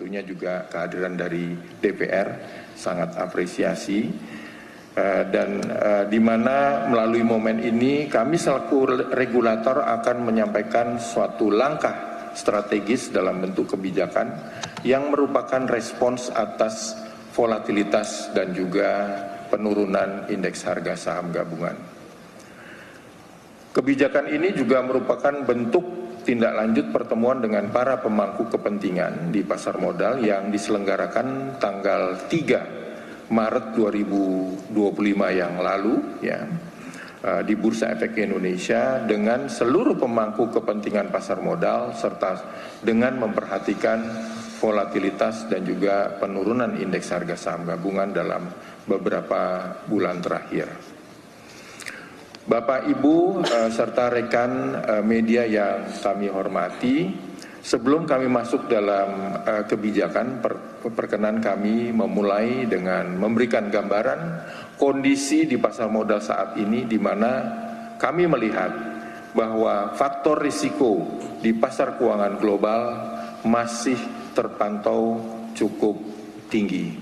tentunya juga kehadiran dari DPR sangat apresiasi. Dan di mana melalui momen ini kami selaku regulator akan menyampaikan suatu langkah strategis dalam bentuk kebijakan yang merupakan respons atas volatilitas dan juga penurunan indeks harga saham gabungan. Kebijakan ini juga merupakan bentuk tindak lanjut pertemuan dengan para pemangku kepentingan di pasar modal yang diselenggarakan tanggal 3 Maret 2025 yang lalu ya, di Bursa Efek Indonesia dengan seluruh pemangku kepentingan pasar modal serta dengan memperhatikan volatilitas dan juga penurunan indeks harga saham gabungan dalam beberapa bulan terakhir. Bapak, Ibu, serta rekan media yang kami hormati, sebelum kami masuk dalam kebijakan, perkenan kami memulai dengan memberikan gambaran kondisi di pasar modal saat ini, di mana kami melihat bahwa faktor risiko di pasar keuangan global masih terpantau cukup tinggi.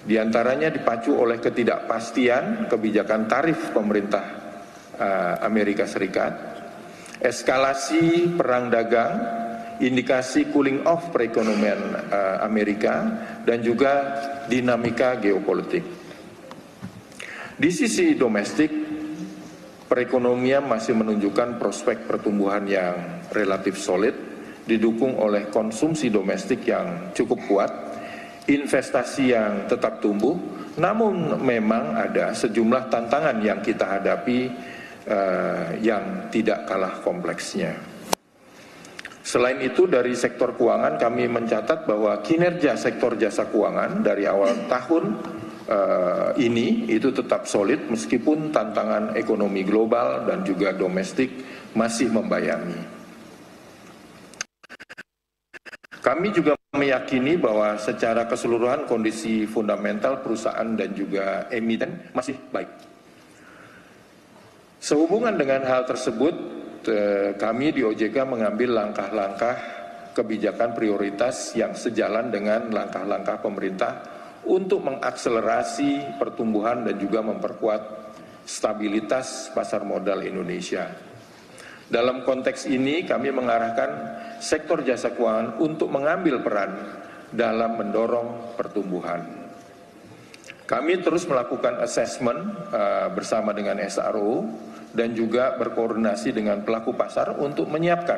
Di antaranya dipacu oleh ketidakpastian kebijakan tarif pemerintah Amerika Serikat, eskalasi perang dagang, indikasi cooling off perekonomian Amerika, dan juga dinamika geopolitik. Di sisi domestik, perekonomian masih menunjukkan prospek pertumbuhan yang relatif solid, didukung oleh konsumsi domestik yang cukup kuat, investasi yang tetap tumbuh, namun memang ada sejumlah tantangan yang kita hadapi yang tidak kalah kompleksnya. Selain itu, dari sektor keuangan kami mencatat bahwa kinerja sektor jasa keuangan dari awal tahun ini itu tetap solid meskipun tantangan ekonomi global dan juga domestik masih membayangi. Kami juga meyakini bahwa secara keseluruhan kondisi fundamental perusahaan dan juga emiten masih baik. Sehubungan dengan hal tersebut, kami di OJK mengambil langkah-langkah kebijakan prioritas yang sejalan dengan langkah-langkah pemerintah untuk mengakselerasi pertumbuhan dan juga memperkuat stabilitas pasar modal Indonesia. Dalam konteks ini kami mengarahkan sektor jasa keuangan untuk mengambil peran dalam mendorong pertumbuhan. Kami terus melakukan assessment bersama dengan SRO dan juga berkoordinasi dengan pelaku pasar untuk menyiapkan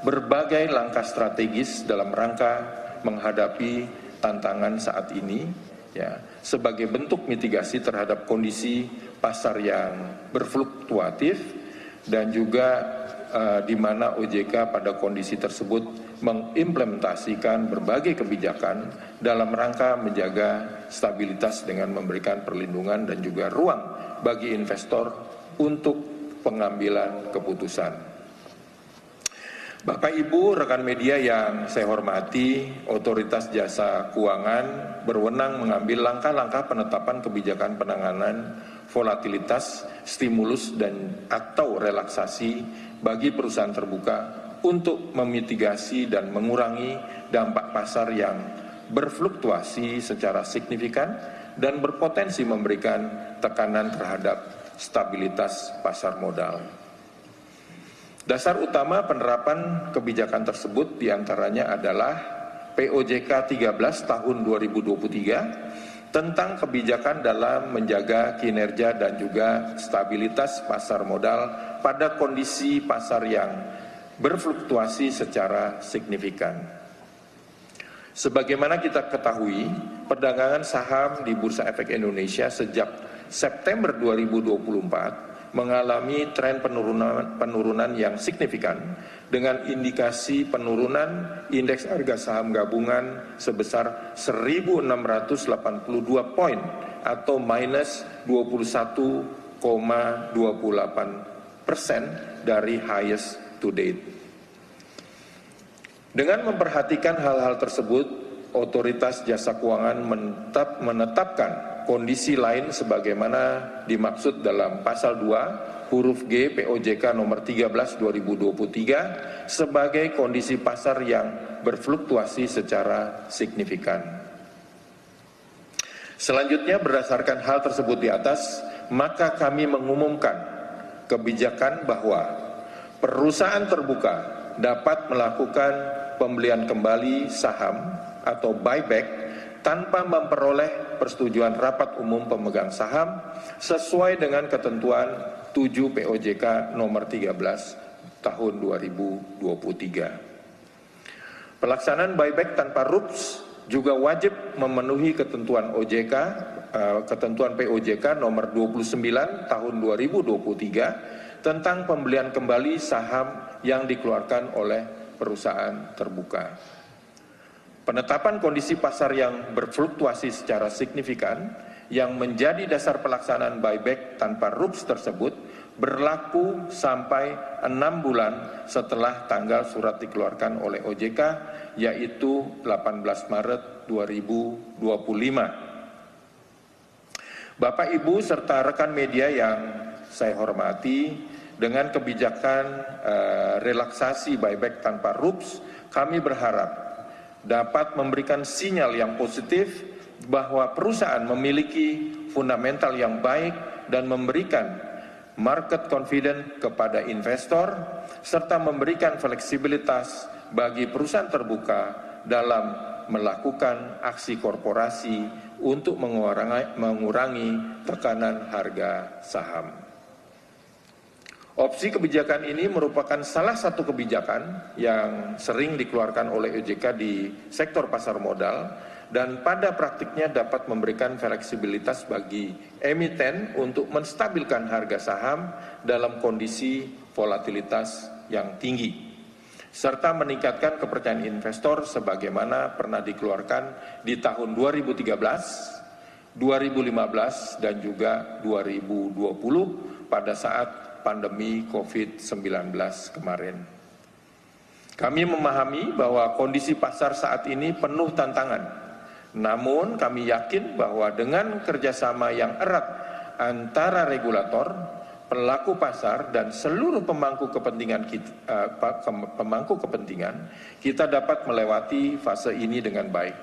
berbagai langkah strategis dalam rangka menghadapi tantangan saat ini, ya, sebagai bentuk mitigasi terhadap kondisi pasar yang berfluktuatif dan juga di mana OJK pada kondisi tersebut mengimplementasikan berbagai kebijakan dalam rangka menjaga stabilitas dengan memberikan perlindungan dan juga ruang bagi investor untuk pengambilan keputusan. Bapak, Ibu, rekan media yang saya hormati, Otoritas Jasa Keuangan berwenang mengambil langkah-langkah penetapan kebijakan penanganan volatilitas, stimulus, dan atau relaksasi bagi perusahaan terbuka untuk memitigasi dan mengurangi dampak pasar yang berfluktuasi secara signifikan dan berpotensi memberikan tekanan terhadap stabilitas pasar modal. Dasar utama penerapan kebijakan tersebut diantaranya adalah POJK 13 tahun 2023 tentang kebijakan dalam menjaga kinerja dan juga stabilitas pasar modal pada kondisi pasar yang berfluktuasi secara signifikan. Sebagaimana kita ketahui, perdagangan saham di Bursa Efek Indonesia sejak September 2024 mengalami tren penurunan yang signifikan dengan indikasi penurunan indeks harga saham gabungan sebesar 1.682 poin atau minus 21,28% dari highest to date. Dengan memperhatikan hal-hal tersebut, Otoritas Jasa Keuangan menetapkan kondisi lain sebagaimana dimaksud dalam pasal 2 huruf G POJK nomor 13 2023 sebagai kondisi pasar yang berfluktuasi secara signifikan. Selanjutnya, berdasarkan hal tersebut di atas, maka kami mengumumkan kebijakan bahwa perusahaan terbuka dapat melakukan pembelian kembali saham atau buyback tanpa memperoleh persetujuan rapat umum pemegang saham sesuai dengan ketentuan 7 POJK nomor 13 tahun 2023. Pelaksanaan buyback tanpa RUPS juga wajib memenuhi ketentuan OJK, ketentuan POJK nomor 29 tahun 2023 tentang pembelian kembali saham yang dikeluarkan oleh perusahaan terbuka. Penetapan kondisi pasar yang berfluktuasi secara signifikan yang menjadi dasar pelaksanaan buyback tanpa RUPS tersebut berlaku sampai 6 bulan setelah tanggal surat dikeluarkan oleh OJK, yaitu 18 Maret 2025. Bapak, Ibu, serta rekan media yang saya hormati, dengan kebijakan relaksasi buyback tanpa RUPS, kami berharap dapat memberikan sinyal yang positif bahwa perusahaan memiliki fundamental yang baik dan memberikan market confidence kepada investor, serta memberikan fleksibilitas bagi perusahaan terbuka dalam melakukan aksi korporasi untuk mengurangi tekanan harga saham. Opsi kebijakan ini merupakan salah satu kebijakan yang sering dikeluarkan oleh OJK di sektor pasar modal dan pada praktiknya dapat memberikan fleksibilitas bagi emiten untuk menstabilkan harga saham dalam kondisi volatilitas yang tinggi, serta meningkatkan kepercayaan investor sebagaimana pernah dikeluarkan di tahun 2013, 2015, dan juga 2020 pada saat pandemi COVID-19 kemarin. Kami memahami bahwa kondisi pasar saat ini penuh tantangan. Namun kami yakin bahwa dengan kerjasama yang erat antara regulator, pelaku pasar, dan seluruh pemangku kepentingan, kita dapat melewati fase ini dengan baik.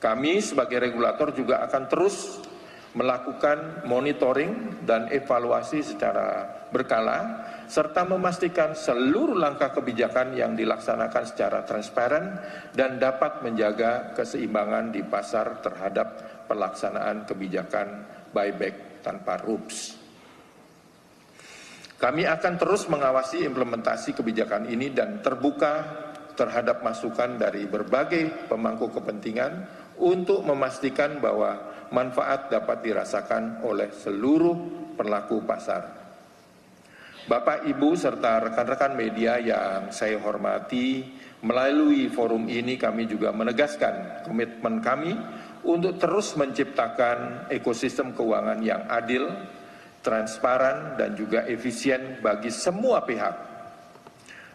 Kami sebagai regulator juga akan terus melakukan monitoring dan evaluasi secara berkala, serta memastikan seluruh langkah kebijakan yang dilaksanakan secara transparan dan dapat menjaga keseimbangan di pasar terhadap pelaksanaan kebijakan buyback tanpa RUPS. Kami akan terus mengawasi implementasi kebijakan ini dan terbuka terhadap masukan dari berbagai pemangku kepentingan untuk memastikan bahwa manfaat dapat dirasakan oleh seluruh pelaku pasar. Bapak, Ibu, serta rekan-rekan media yang saya hormati, melalui forum ini kami juga menegaskan komitmen kami untuk terus menciptakan ekosistem keuangan yang adil, transparan, dan juga efisien bagi semua pihak.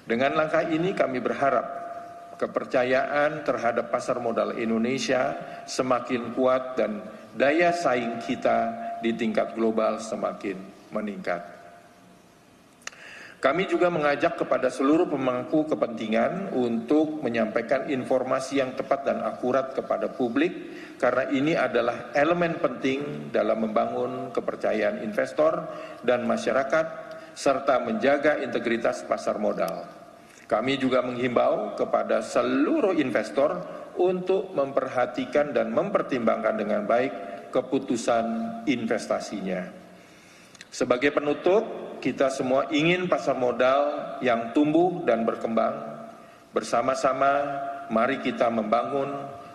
Dengan langkah ini kami berharap kepercayaan terhadap pasar modal Indonesia semakin kuat dan daya saing kita di tingkat global semakin meningkat. Kami juga mengajak kepada seluruh pemangku kepentingan untuk menyampaikan informasi yang tepat dan akurat kepada publik, karena ini adalah elemen penting dalam membangun kepercayaan investor dan masyarakat, serta menjaga integritas pasar modal. Kami juga menghimbau kepada seluruh investor untuk memperhatikan dan mempertimbangkan dengan baik keputusan investasinya. Sebagai penutup, kita semua ingin pasar modal yang tumbuh dan berkembang. Bersama-sama, mari kita membangun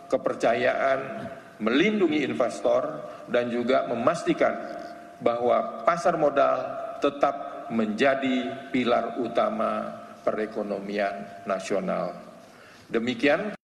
kepercayaan, melindungi investor, dan juga memastikan bahwa pasar modal tetap menjadi pilar utama perekonomian nasional. Demikian